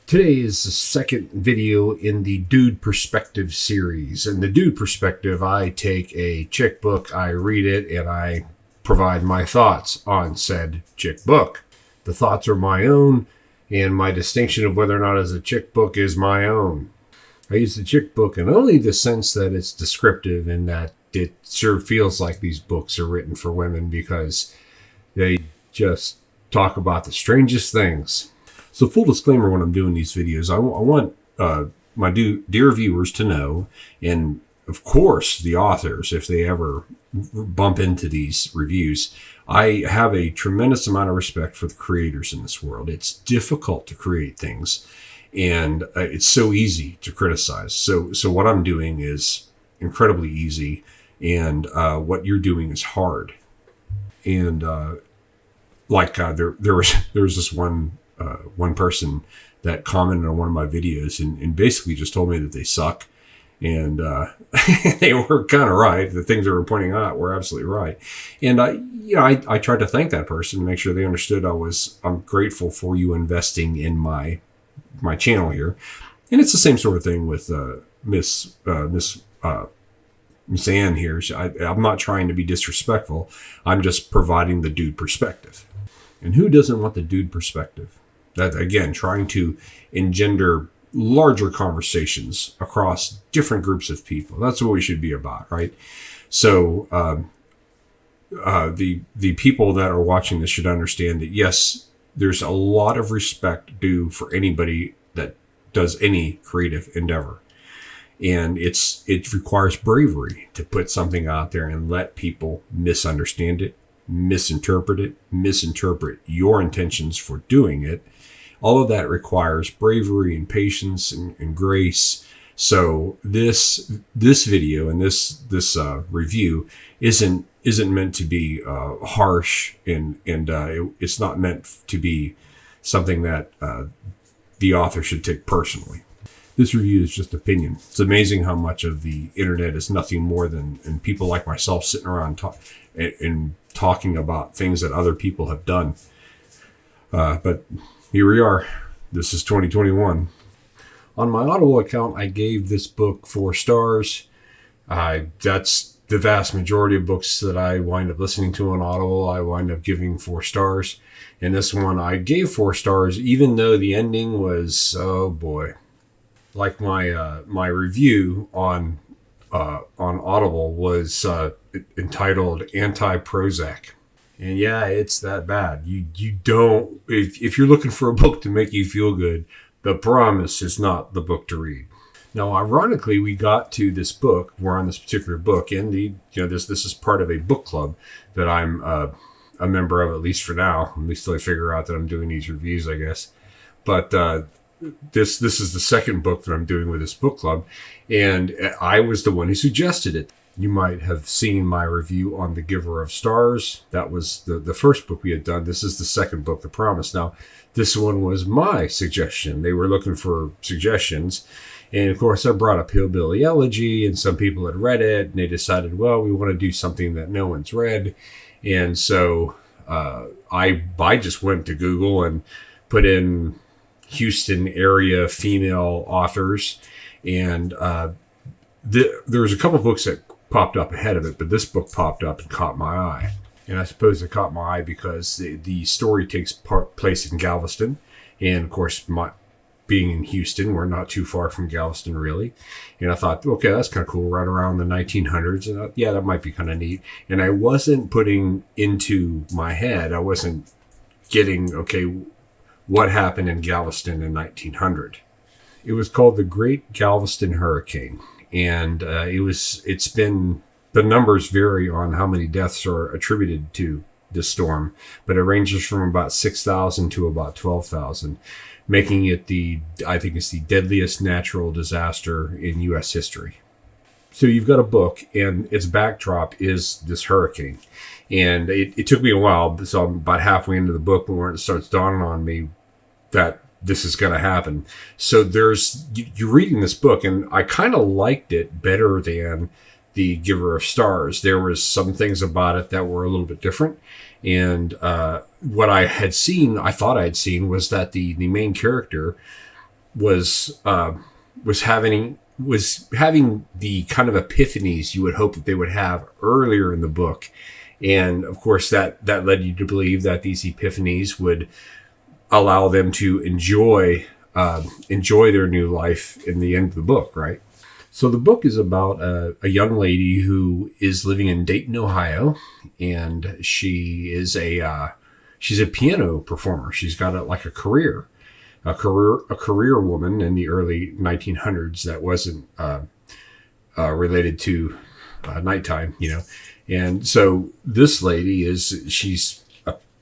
Today is the second video in the Dude Perspective series. In the Dude Perspective, I take a chick book, I read it, and I provide my thoughts on said chick book. The thoughts are my own, and my distinction of whether or not it's a chick book is my own. I use the chick book in only the sense that it's descriptive and that it sure feels like these books are written for women because they just talk about the strangest things. So full disclaimer when I'm doing these videos, I want my dear viewers to know, and of course the authors, if they ever bump into these reviews, I have a tremendous amount of respect for the creators in this world. It's difficult to create things, and it's so easy to criticize. So what I'm doing is incredibly easy, and what you're doing is hard. And there was this one person that commented on one of my videos and basically just told me that they suck. And they were kind of right. The things they were pointing out were absolutely right. And I tried to thank that person to make sure they understood I'm grateful for you investing in my channel here. And it's the same sort of thing with Miss Ann here. I'm not trying to be disrespectful. I'm just providing the dude perspective. And who doesn't want the dude perspective? That, again, trying to engender larger conversations across different groups of people. That's what we should be about, right? So the people that are watching this should understand that, yes, there's a lot of respect due for anybody that does any creative endeavor. And it requires bravery to put something out there and let people misunderstand it, misinterpret your intentions for doing it. All of that requires bravery and patience and grace. So this video and this review isn't meant to be harsh, and it's not meant to be something that the author should take personally. This review is just opinion. It's amazing how much of the internet is nothing more than people like myself sitting around talking about things that other people have done. But here we are. This is 2021. On my Audible account, I gave this book 4 stars. That's the vast majority of books that I wind up listening to on Audible. I wind up giving 4 stars. And this one I gave 4 stars, even though the ending was, oh boy. Like my review on Audible was entitled Anti-Prozac. And yeah, it's that bad. You don't, if you're looking for a book to make you feel good, The Promise is not the book to read. Now, ironically, we got to this book. We're on this particular book, and this is part of a book club that I'm a member of, at least for now. At least till I figure out that I'm doing these reviews, I guess. But this is the second book that I'm doing with this book club, and I was the one who suggested it. You might have seen my review on The Giver of Stars. That was the first book we had done. This is the second book, The Promise. Now, this one was my suggestion. They were looking for suggestions. And, of course, I brought up Hillbilly Elegy, and some people had read it, and they decided, well, we want to do something that no one's read. And so I just went to Google and put in Houston area female authors. And there was a couple books that popped up ahead of it, but this book popped up and caught my eye. And I suppose it caught my eye because the story takes place in Galveston. And of course, being in Houston, we're not too far from Galveston, really. And I thought, okay, that's kind of cool, right around the 1900s. And yeah, that might be kind of neat. And I wasn't putting into my head, I wasn't getting, okay, what happened in Galveston in 1900. It was called the Great Galveston Hurricane. And the numbers vary on how many deaths are attributed to this storm, but it ranges from about 6,000 to about 12,000, making it I think it's the deadliest natural disaster in U.S. history. So you've got a book, and its backdrop is this hurricane. And it took me a while, so I'm about halfway into the book when it starts dawning on me that this is going to happen. So you're reading this book, and I kind of liked it better than The Giver of Stars. There was some things about it that were a little bit different. And what I thought I had seen was that the main character was having the kind of epiphanies you would hope that they would have earlier in the book. And of course that led you to believe that these epiphanies would allow them to enjoy their new life in the end of the book, right? So the book is about a young lady who is living in Dayton, Ohio, and she's a piano performer. She's got a career woman in the early 1900s that wasn't related to nighttime, And so this lady she's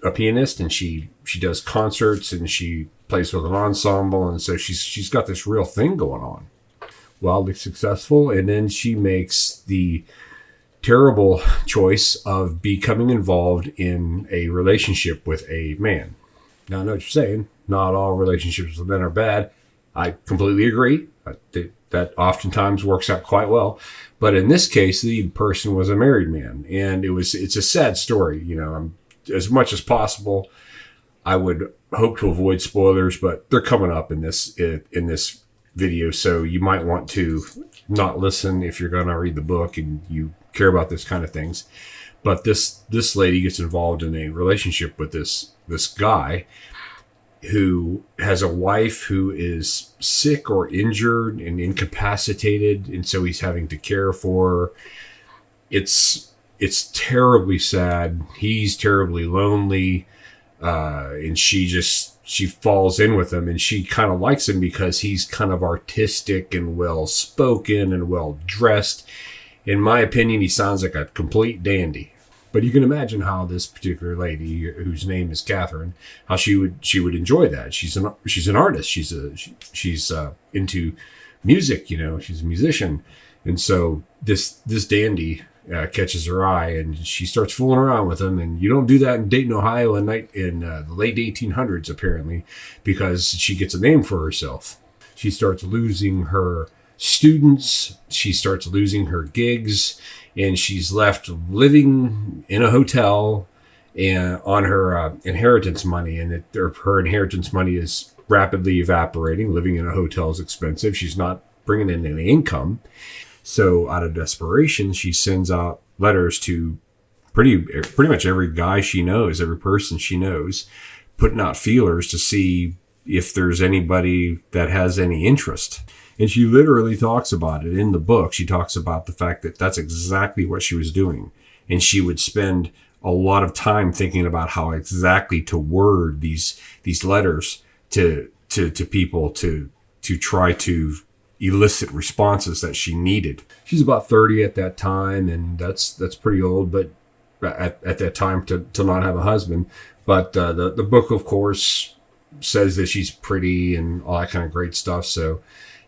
a pianist, and she does concerts, and she plays with an ensemble, and so she's got this real thing going on. Wildly successful, and then she makes the terrible choice of becoming involved in a relationship with a man. Now, I know what you're saying. Not all relationships with men are bad. I completely agree. That oftentimes works out quite well. But in this case, the person was a married man, and it's a sad story. As much as possible, I would hope to avoid spoilers, but they're coming up in this video, so you might want to not listen if you're going to read the book and you care about this kind of things. But this lady gets involved in a relationship with this guy who has a wife who is sick or injured and incapacitated, and so he's having to care for her. It's terribly sad. He's terribly lonely, and she falls in with him, and she kind of likes him because he's kind of artistic and well-spoken and well-dressed. In my opinion, he sounds like a complete dandy. But you can imagine how this particular lady, whose name is Catherine, how she would enjoy that. She's an artist. She's into music. She's a musician, and so this dandy catches her eye, and she starts fooling around with him. And you don't do that in Dayton, Ohio, in the late 1800s, apparently, because she gets a name for herself. She starts losing her students. She starts losing her gigs, and she's left living in a hotel and on her inheritance money. And her inheritance money is rapidly evaporating. Living in a hotel is expensive. She's not bringing in any income. So out of desperation, she sends out letters to pretty much every guy she knows, every person she knows, putting out feelers to see if there's anybody that has any interest. And she literally talks about it in the book. She talks about the fact that that's exactly what she was doing. And she would spend a lot of time thinking about how exactly to word these letters to people to try to elicit responses that she needed. She's about 30 at that time, and that's pretty old, but at that time to not have a husband. But the book, of course, says that she's pretty and all that kind of great stuff. So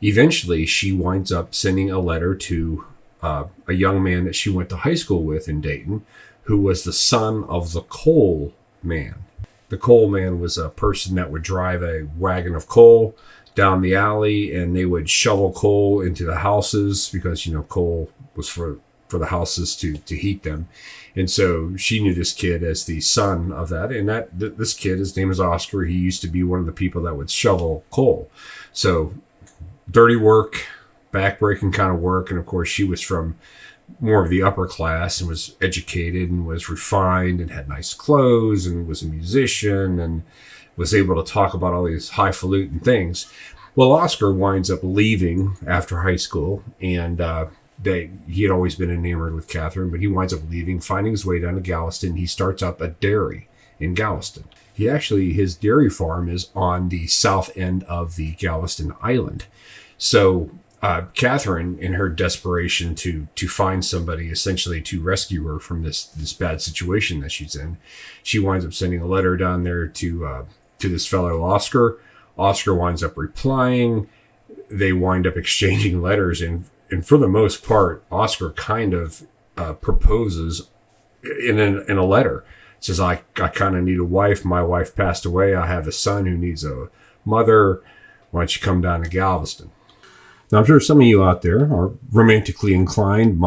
eventually she winds up sending a letter to a young man that she went to high school with in Dayton, who was the son of the coal man. The coal man was a person that would drive a wagon of coal down the alley, and they would shovel coal into the houses because, coal was for the houses to heat them. And so she knew this kid as the son of that. And this kid, his name is Oscar. He used to be one of the people that would shovel coal. So dirty work, backbreaking kind of work. And of course, she was from more of the upper class and was educated and was refined and had nice clothes and was a musician and was able to talk about all these highfalutin things. Well, Oscar winds up leaving after high school, and he had always been enamored with Catherine, but he winds up leaving, finding his way down to Galveston. He starts up a dairy in Galveston. His dairy farm is on the south end of the Galveston Island. So Catherine, in her desperation to find somebody essentially to rescue her from this bad situation that she's in, she winds up sending a letter down there to this fellow Oscar. Oscar winds up replying. They wind up exchanging letters, and for the most part, Oscar kind of proposes in a letter. It says, I kind of need a wife. My wife passed away. I have a son who needs a mother. Why don't you come down to Galveston? Now, I'm sure some of you out there are romantically inclined,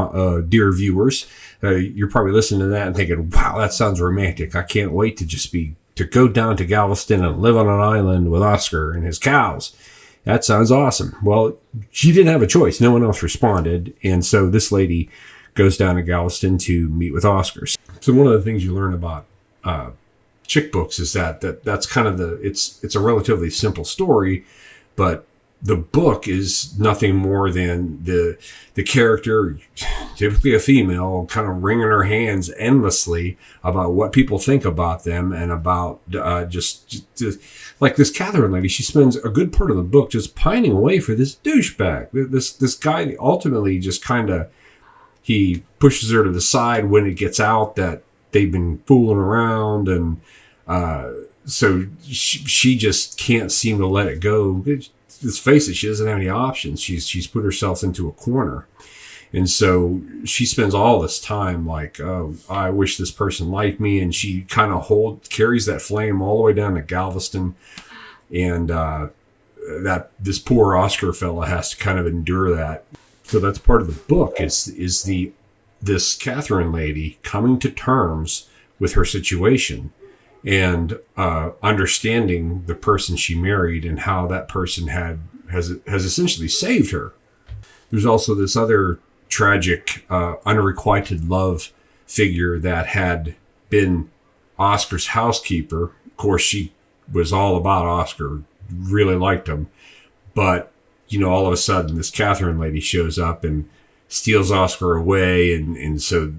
dear viewers. You're probably listening to that and thinking, wow, that sounds romantic. I can't wait to go down to Galveston and live on an island with Oscar and his cows. That sounds awesome. Well, she didn't have a choice. No one else responded. And so this lady goes down to Galveston to meet with Oscar. So one of the things you learn about chick books is that's kind of it's a relatively simple story, but the book is nothing more than the character, typically a female, kind of wringing her hands endlessly about what people think about them and about just like this Catherine lady. She spends a good part of the book just pining away for this douchebag. This guy ultimately just kind of, he pushes her to the side when it gets out that they've been fooling around, and so she just can't seem to let it go. Let's face it, she doesn't have any options. She's put herself into a corner. And so she spends all this time like, oh, I wish this person liked me. And she kind of carries that flame all the way down to Galveston. And that this poor Oscar fella has to kind of endure that. So that's part of the book is this Catherine lady coming to terms with her situation and understanding the person she married and how that person has essentially saved her. There's also this other tragic, unrequited love figure that had been Oscar's housekeeper. Of course, she was all about Oscar, really liked him. But, all of a sudden, this Catherine lady shows up and steals Oscar away. And so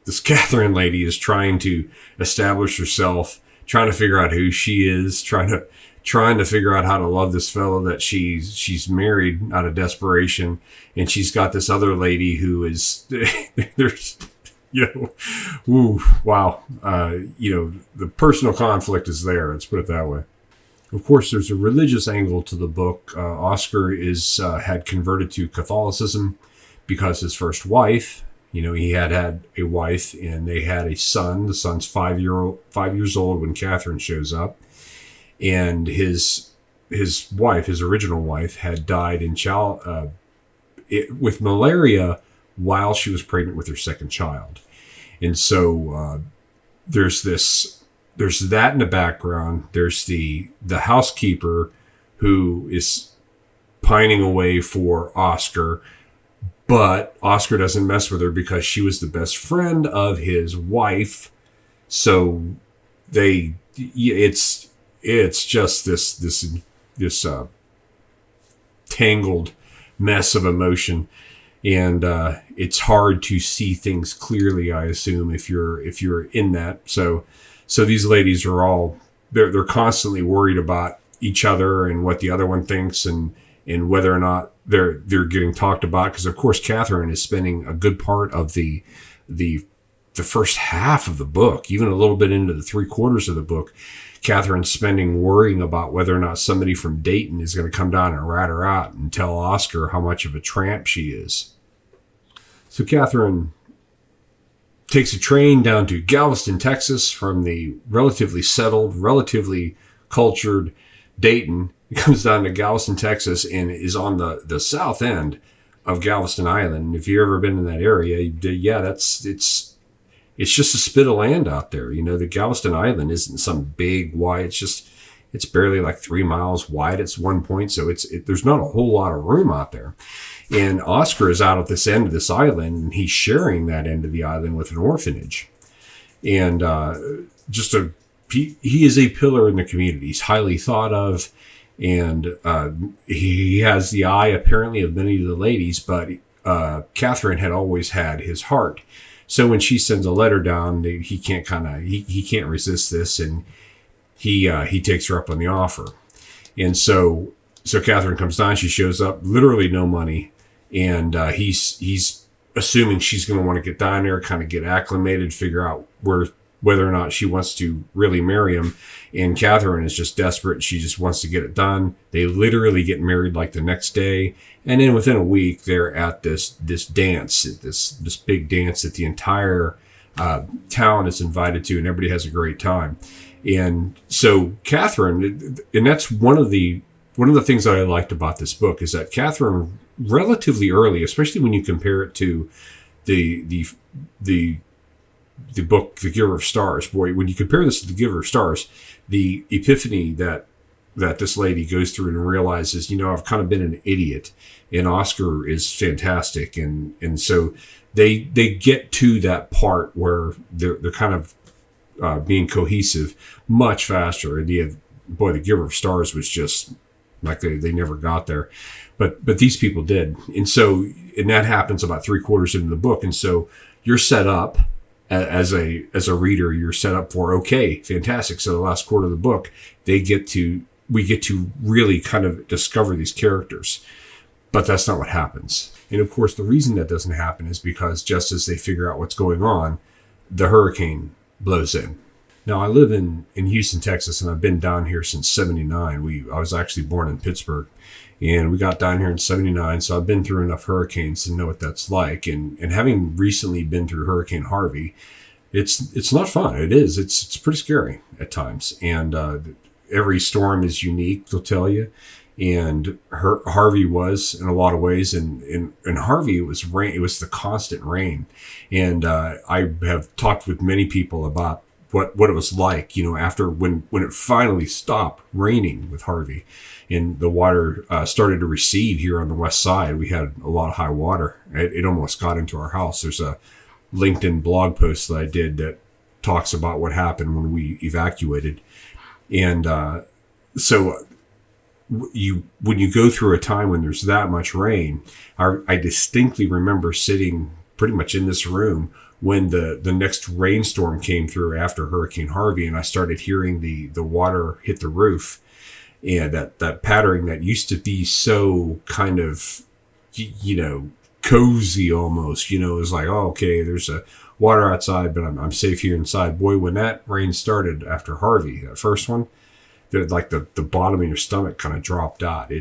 this Catherine lady is trying to establish herself, trying to figure out who she is, trying to figure out how to love this fellow that she's married out of desperation. And she's got this other lady who is, there's, ooh, wow. The personal conflict is there. Let's put it that way. Of course, there's a religious angle to the book. Oscar had converted to Catholicism because his first wife, he had a wife and they had a son. The son's 5 years old when Catherine shows up. And his wife, his original wife, had died with malaria while she was pregnant with her second child. And so there's that in the background. There's the housekeeper who is pining away for Oscar, but Oscar doesn't mess with her because she was the best friend of his wife. So it's just this tangled mess of emotion, and it's hard to see things clearly, I assume, if you're in that. So these ladies are all they're constantly worried about each other and what the other one thinks, and whether or not they're getting talked about, because of course Catherine is spending a good part of the first half of the book, even a little bit into the 3/4 of the book. Catherine's spending worrying about whether or not somebody from Dayton is going to come down and rat her out and tell Oscar how much of a tramp she is. So Catherine takes a train down to Galveston, Texas from the relatively settled, relatively cultured Dayton. He comes down to Galveston, Texas, and is on the south end of Galveston Island. And if you've ever been in that area, it's just a spit of land out there. The Galveston Island isn't some big, wide, it's barely like 3 miles wide at one point. So there's not a whole lot of room out there. And Oscar is out at this end of this island, and he's sharing that end of the island with an orphanage. And he is a pillar in the community. He's highly thought of, and he has the eye apparently of many of the ladies, but Catherine had always had his heart. So when she sends a letter down, he can't resist this, and he takes her up on the offer. And so Catherine comes down. She shows up, literally no money, and he's assuming she's going to want to get down there, kind of get acclimated, figure out whether or not she wants to really marry him. And Catherine is just desperate. She just wants to get it done. They literally get married like the next day. And then within a week, they're at this dance, this big dance that the entire town is invited to, and everybody has a great time. And so Catherine, and that's one of the things that I liked about this book, is that Catherine relatively early, especially when you compare it to the book The Giver of Stars. Boy, when you compare this to The Giver of Stars, the epiphany that that this lady goes through and realizes, I've kind of been an idiot, and Oscar is fantastic, and so they get to that part where they're kind of being cohesive much faster. And the Giver of Stars was just like they never got there, but these people did, and that happens about 3/4 into the book, and so you're set up as a reader. You're set up for, okay, fantastic. So the last quarter of the book, we get to really kind of discover these characters, but that's not what happens. And of course, the reason that doesn't happen is because just as they figure out what's going on, the hurricane blows in. Now, I live in Houston, Texas, and I've been down here since '79. I was actually born in Pittsburgh, and we got down here in '79, so I've been through enough hurricanes to know what that's like. And having recently been through Hurricane Harvey, it's not fun. It is. It's pretty scary at times. And every storm is unique, they'll tell you. And Harvey was in a lot of ways, and Harvey, it was rain. It was the constant rain, and I have talked with many people about what it was like, after when it finally stopped raining with Harvey, and the water started to recede here on the west side. We had a lot of high water. It almost got into our house. There's a LinkedIn blog post that I did that talks about what happened when we evacuated, and so. When you go through a time when there's that much rain, I distinctly remember sitting pretty much in this room when the next rainstorm came through after Hurricane Harvey, and I started hearing the water hit the roof, and that pattering that used to be so kind of, cozy almost, it was like, oh, okay, there's a water outside, but I'm safe here inside. Boy, when that rain started after Harvey, that first one, the bottom of your stomach kind of dropped out.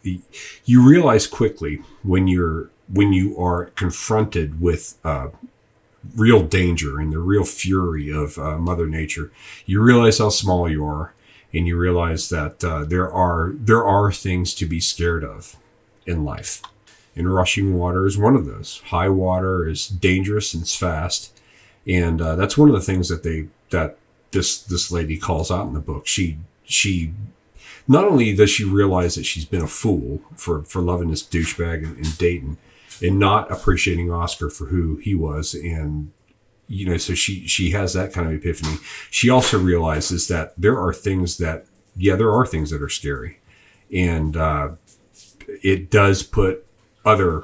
You realize quickly when you are confronted with real danger and the real fury of Mother Nature. You realize how small you are, and you realize that there are things to be scared of in life. And rushing water is one of those. High water is dangerous and it's fast, and that's one of the things that this lady calls out in the book. She not only does she realize that she's been a fool for loving this douchebag in Dayton and not appreciating Oscar for who he was, and so she has that kind of epiphany. She also realizes that there are things that are scary, and it does put other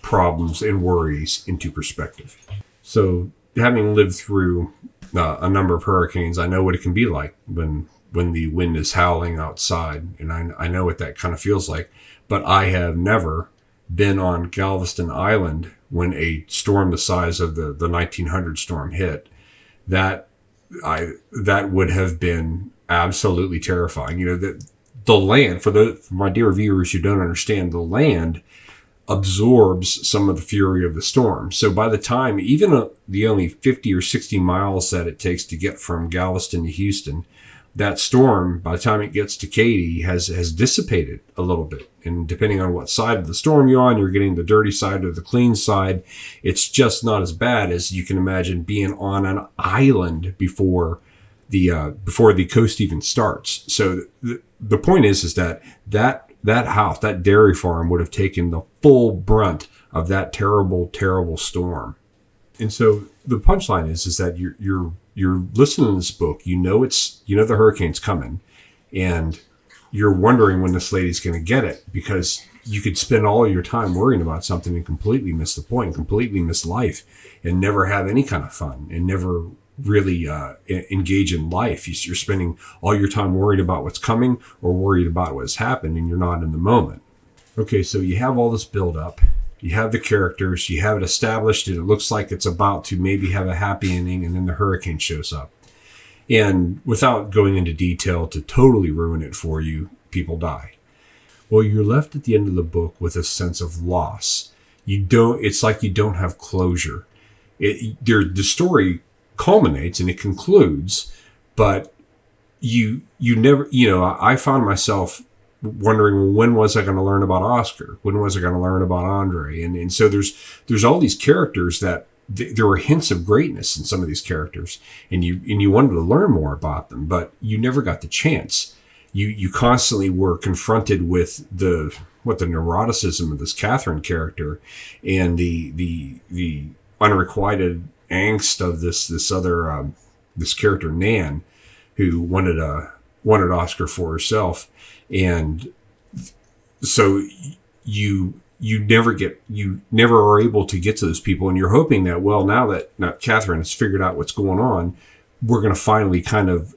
problems and worries into perspective. So, having lived through a number of hurricanes, I know what it can be like when the wind is howling outside, and I know what that kind of feels like. But I have never been on Galveston Island when a storm the size of the 1900 storm hit. That would have been absolutely terrifying. That the land, for my dear viewers who don't understand, the land absorbs some of the fury of the storm. So by the time, even the only 50 or 60 miles that it takes to get from Galveston to Houston, that storm, by the time it gets to Katy, has dissipated a little bit. And depending on what side of the storm you're on, you're getting the dirty side or the clean side. It's just not as bad as you can imagine being on an island before the coast even starts. So the point is that house, that dairy farm, would have taken the full brunt of that terrible, terrible storm. And so the punchline is that you're listening to this book, the hurricane's coming, and you're wondering when this lady's going to get it, because you could spend all your time worrying about something and completely miss the point, completely miss life, and never have any kind of fun, and never really engage in life. You're spending all your time worried about what's coming or worried about what's happened, and you're not in the moment. Okay, so you have all this build up. You have the characters, you have it established, and it looks like it's about to maybe have a happy ending, and then the hurricane shows up. And without going into detail to totally ruin it for you, people die. Well, you're left at the end of the book with a sense of loss. It's like you don't have closure. The story culminates and it concludes, but you never, I found myself wondering, when was I going to learn about Oscar? When was I going to learn about Andre? And so there's all these characters that there were hints of greatness in some of these characters, and you wanted to learn more about them, but you never got the chance. you constantly were confronted with the neuroticism of this Catherine character, and the unrequited angst of this other this character Nan, who wanted Oscar for herself. And so you never are able to get to those people, and you're hoping that, well, now that Catherine has figured out what's going on, we're going to finally kind of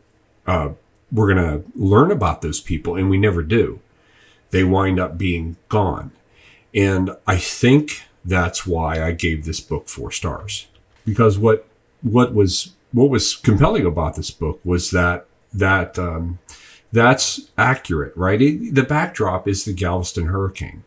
we're going to learn about those people, and we never do. They wind up being gone. And I think that's why I gave this book 4 stars, because what was compelling about this book was that that's accurate, right? The backdrop is the Galveston hurricane.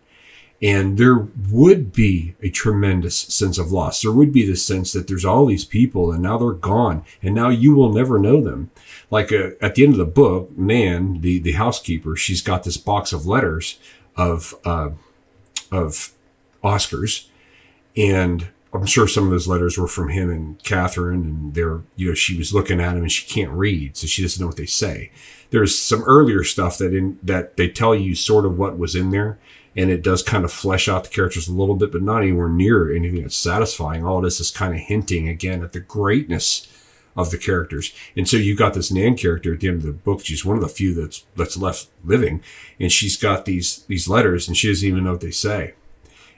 And there would be a tremendous sense of loss. There would be the sense that there's all these people and now they're gone and now you will never know them. Like at the end of the book, Nan, the housekeeper, she's got this box of letters of Oscar's, and I'm sure some of those letters were from him and Catherine, and she was looking at them and she can't read, so she doesn't know what they say. There's some earlier stuff that they tell you sort of what was in there, and it does kind of flesh out the characters a little bit, but not anywhere near anything that's satisfying. All this is kind of hinting again at the greatness of the characters. And so you got this Nan character at the end of the book. She's one of the few that's left living, and she's got these letters, and she doesn't even know what they say.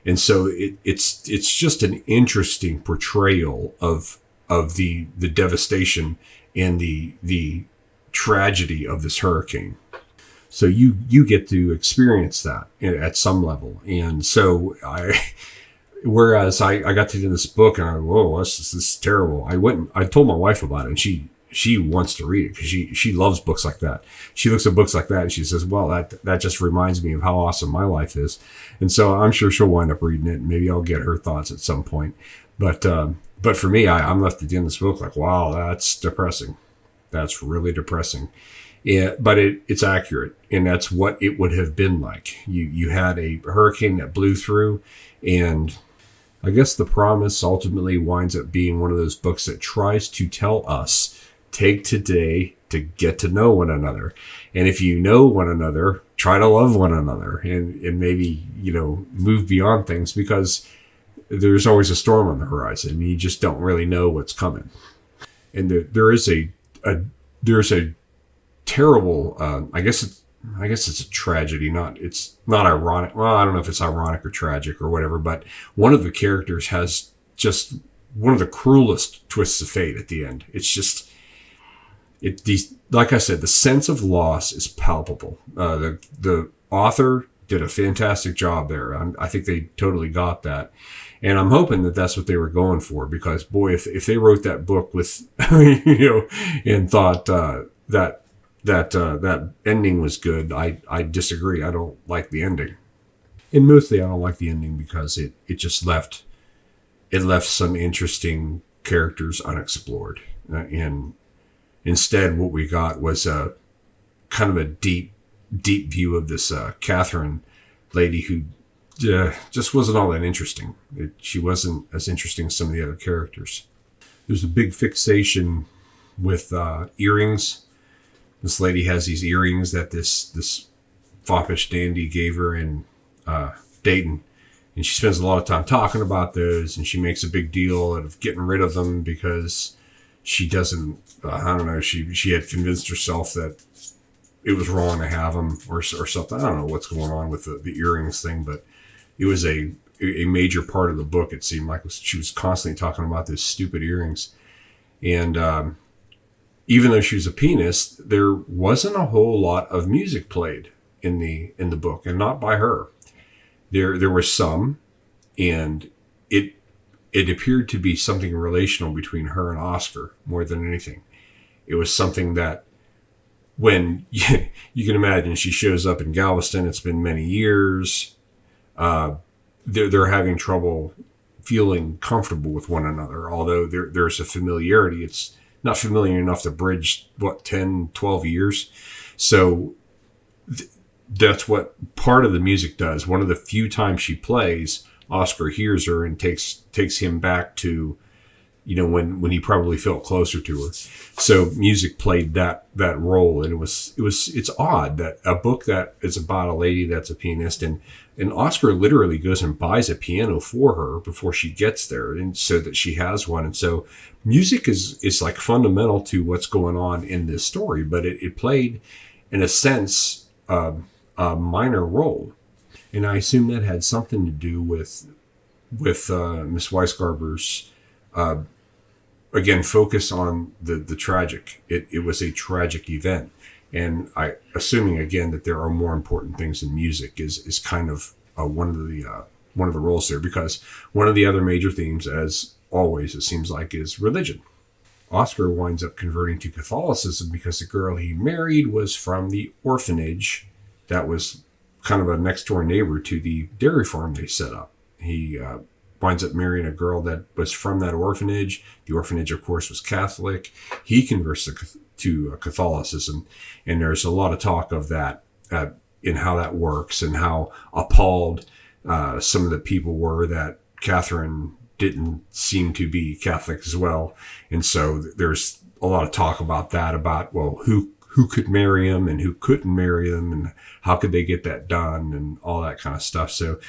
And so it's just an interesting portrayal of the devastation and the tragedy of this hurricane. So you get to experience that at some level. And so whereas I got to do this book and I go, whoa, this is terrible. I told my wife about it, and she wants to read it because she loves books like that. She looks at books like that and she says, well, that just reminds me of how awesome my life is. And so I'm sure she'll wind up reading it, and maybe I'll get her thoughts at some point. But for me, I'm left at the end of this book like, wow, that's depressing. That's really depressing. Yeah, but it's accurate, and that's what it would have been like. You had a hurricane that blew through, and I guess the promise ultimately winds up being one of those books that tries to tell us, take today to get to know one another. And if you know one another, try to love one another, and maybe, move beyond things, because there's always a storm on the horizon. You just don't really know what's coming. And there's a terrible, I guess it's a tragedy. It's not ironic. Well, I don't know if it's ironic or tragic or whatever, but one of the characters has just one of the cruelest twists of fate at the end. It's just, like I said, the sense of loss is palpable. The author did a fantastic job there. I think they totally got that. And I'm hoping that that's what they were going for, because boy, if they wrote that book with, and thought, that ending was good, I disagree. I don't like the ending. And mostly I don't like the ending because it just left some interesting characters unexplored. And instead what we got was a kind of a deep view of this Catherine lady who just wasn't all that interesting. She wasn't as interesting as some of the other characters. There's a big fixation with earrings. This lady has these earrings that this foppish dandy gave her in Dayton. And she spends a lot of time talking about those, and she makes a big deal out of getting rid of them because she doesn't, I don't know, she had convinced herself that it was wrong to have them or something. I don't know what's going on with the earrings thing, but it was a major part of the book. It seemed like she was constantly talking about those stupid earrings. And even though she was a pianist, there wasn't a whole lot of music played in the book, and not by her. There was some, and it appeared to be something relational between her and Oscar more than anything. It was something that, when you can imagine, she shows up in Galveston, it's been many years, they're having trouble feeling comfortable with one another, although there's a familiarity. It's not familiar enough to bridge 10, 12 years. So that's what part of the music does. One of the few times she plays, Oscar hears her and takes him back to when he probably felt closer to her. So music played that role, and it's odd that a book that is about a lady that's a pianist, and Oscar literally goes and buys a piano for her before she gets there, and so that she has one. And so music is like fundamental to what's going on in this story, but it played, in a sense, a minor role. And I assume that had something to do with Miss Weisgarber's again focus on the tragic. It was a tragic event, and assuming again that there are more important things in music is kind of one of the roles there, because one of the other major themes, as always it seems like, is religion. Oscar winds up converting to Catholicism because the girl he married was from the orphanage that was kind of a next door neighbor to the dairy farm they set up. He winds up marrying a girl that was from that orphanage. The orphanage, of course, was Catholic. He converts to Catholicism, and there's a lot of talk of that in how that works, and how appalled some of the people were that Catherine didn't seem to be Catholic as well. And so there's a lot of talk about that, about, well, who could marry him and who couldn't marry him, and how could they get that done, and all that kind of stuff. So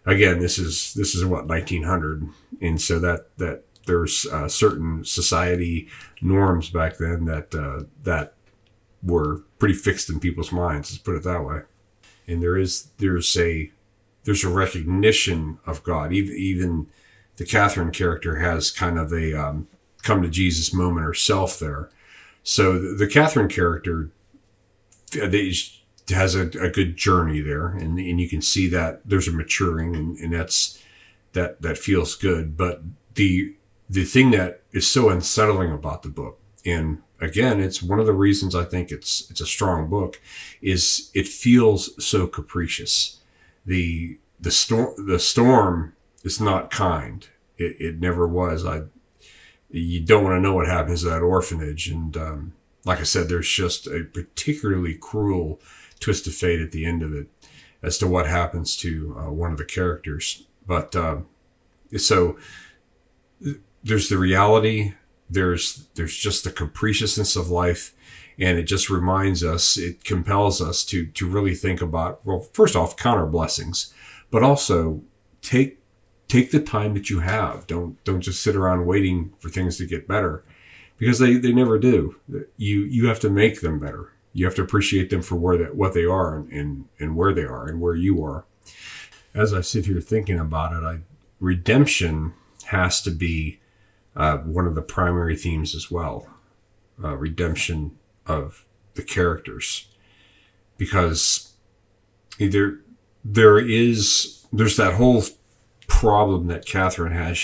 again, this is what, 1900, and so that there's certain society norms back then that were pretty fixed in people's minds, let's put it that way. And there's a recognition of God. Even the Catherine character has kind of a come to Jesus moment herself there. So the Catherine character has a good journey there, and you can see that there's a maturing, and that feels good. But the thing that is so unsettling about the book, and again, it's one of the reasons I think it's a strong book, is it feels so capricious. The storm is not kind. It never was. You don't want to know what happens to that orphanage. And like I said, there's just a particularly cruel twist of fate at the end of it as to what happens to one of the characters. But so there's the reality, there's just the capriciousness of life, and it just reminds us, it compels us to really think about, well, first off, count our blessings, but also take the time that you have. Don't just sit around waiting for things to get better, because they never do. You have to make them better. You have to appreciate them for what they are, and where they are, and where you are. As I sit here thinking about it, redemption has to be one of the primary themes as well. Redemption of the characters, because there's that whole problem that Catherine has.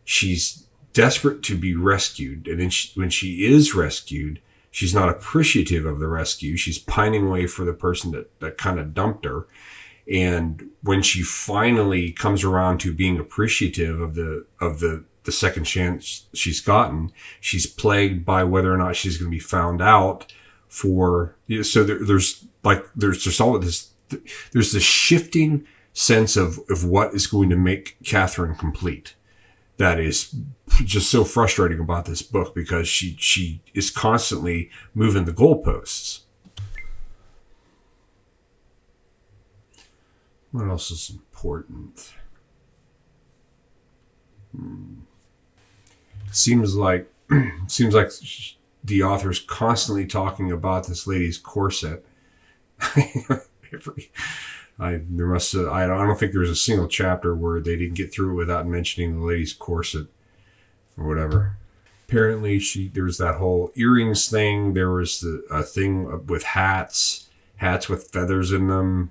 She's desperate to be rescued, and then when she is rescued, she's not appreciative of the rescue. She's pining away for the person that kind of dumped her. And when she finally comes around to being appreciative of the second chance she's gotten, she's plagued by whether or not she's going to be found out for. So there's just all of this. There's this shifting sense of what is going to make Catherine complete. That is just so frustrating about this book, because she is constantly moving the goalposts. What else is important? Seems like the author's constantly talking about this lady's corset. I don't think there was a single chapter where they didn't get through it without mentioning the lady's corset or whatever. Apparently, there was that whole earrings thing. There was a thing with hats with feathers in them.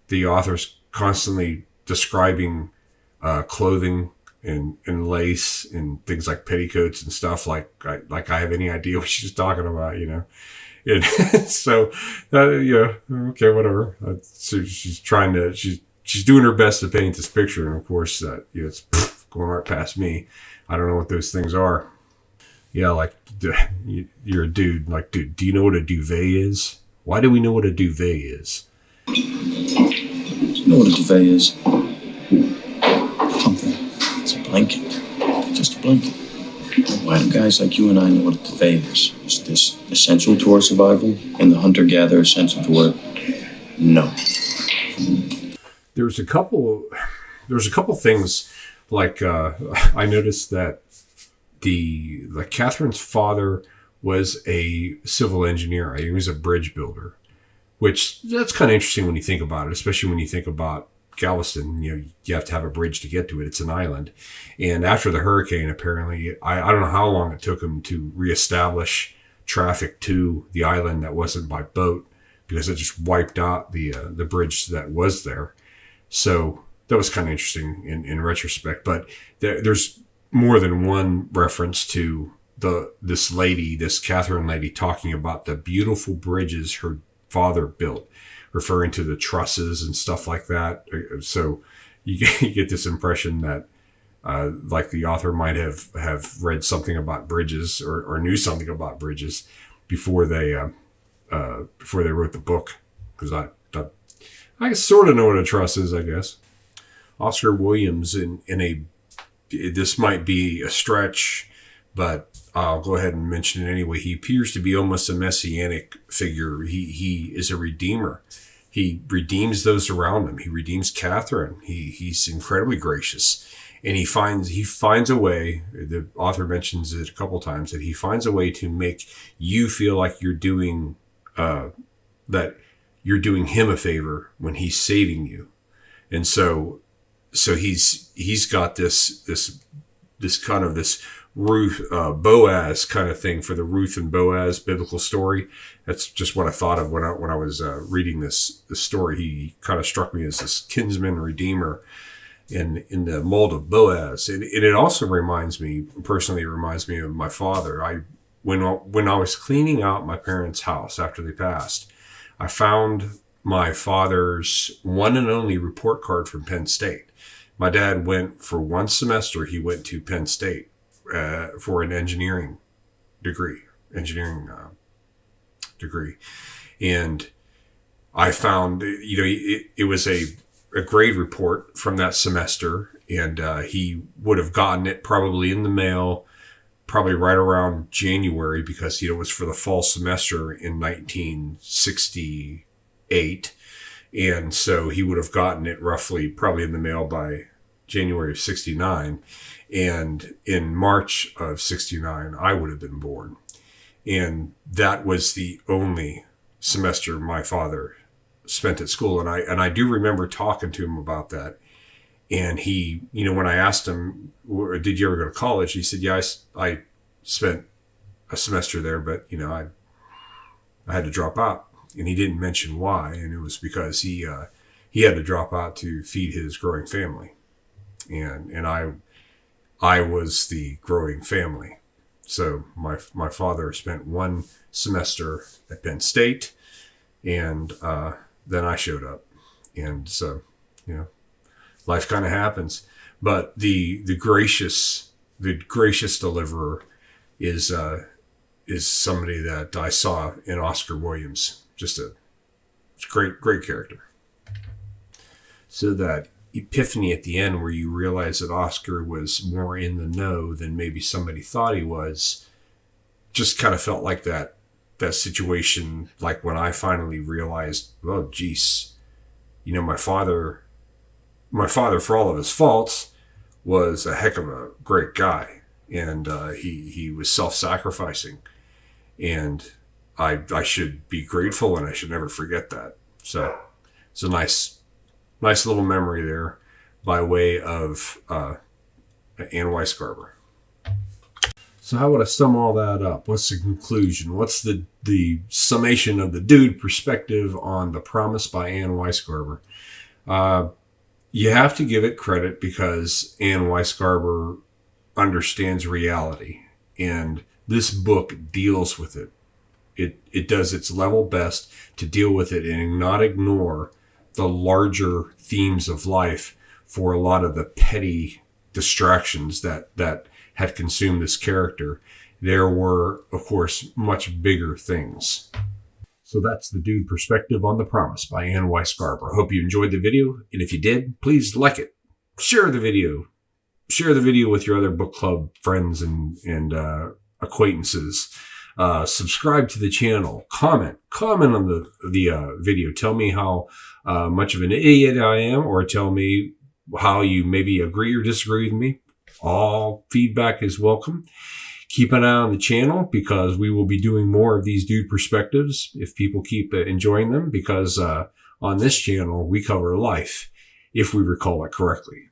The author's constantly describing clothing and lace and things like petticoats and stuff. Like I have any idea what she's talking about, And so, okay, whatever. So she's doing her best to paint this picture, and of course, it's going right past me. I don't know what those things are. Yeah, like you're a dude. Like, dude, do you know what a duvet is? Why do we know what a duvet is? Do you know what a duvet is? Something. It's a blanket. Just Blake, why do guys like you and I know what a cafe is? Is this essential to our survival? And the hunter-gatherer essential to work? No. There's a couple things like I noticed that Catherine's father was a civil engineer. He was a bridge builder, which that's kind of interesting when you think about it, especially when you think about Galveston. You have to have a bridge to get to it. It's an island. And after the hurricane, apparently, I don't know how long it took him to reestablish traffic to the island that wasn't by boat, because it just wiped out the bridge that was there. So that was kind of interesting in retrospect. But there's more than one reference to this Catherine lady talking about the beautiful bridges her father built, referring to the trusses and stuff like that. So you get this impression that like the author might have read something about bridges or knew something about bridges before they wrote the book, because I sort of know what a truss is, I guess. Oscar Williams this might be a stretch, but I'll go ahead and mention it anyway. He appears to be almost a messianic figure. He is a redeemer. He redeems those around him. He redeems Catherine. He's incredibly gracious, and he finds a way. The author mentions it a couple times, that he finds a way to make you feel like you're doing him a favor when he's saving you. And so he's got this kind of this Ruth Boaz kind of thing for the Ruth and Boaz biblical story. That's just what I thought of when I was reading this story. He kind of struck me as this kinsman redeemer in the mold of Boaz, and it also reminds me of my father. When I was cleaning out my parents' house after they passed, I found my father's one and only report card from Penn State. My dad went for one semester. He went to Penn State for an engineering degree, and I found it was a grade report from that semester, and he would have gotten it probably in the mail, probably right around January, because it was for the fall semester in 1968. And so he would have gotten it roughly probably in the mail by January of 69. And in March of 69, I would have been born. And that was the only semester my father spent at school. And I do remember talking to him about that. And he, when I asked him, did you ever go to college? He said, yeah, I spent a semester there, but, I had to drop out. And he didn't mention why. And it was because he had to drop out to feed his growing family. And I was the growing family. So my father spent one semester at Penn State, and then I showed up. And so, life kind of happens. But the gracious deliverer is somebody that I saw in Oscar Williams. Just a great character. So that epiphany at the end, where you realize that Oscar was more in the know than maybe somebody thought he was, just kind of felt like that situation, like when I finally realized, oh geez, my father, for all of his faults, was a heck of a great guy, and he was self-sacrificing, and I should be grateful, and I should never forget that. So it's a nice little memory there by way of Ann Weisgarber. So how would I sum all that up? What's the conclusion? What's the summation of the dude perspective on The Promise by Ann Weisgarber? You have to give it credit, because Ann Weisgarber understands reality, and this book deals with it. It does its level best to deal with it and not ignore the larger themes of life for a lot of the petty distractions that had consumed this character. There were, of course, much bigger things. So that's the dude perspective on The Promise by Ann Weisgarber. I hope you enjoyed the video, and if you did, please like it, share the video, share the video with your other book club friends and acquaintances. Subscribe to the channel. Comment on the video. Tell me how much of an idiot I am, or tell me how you maybe agree or disagree with me. All feedback is welcome. Keep an eye on the channel, because we will be doing more of these dude perspectives if people keep enjoying them, because on this channel we cover life, if we recall it correctly.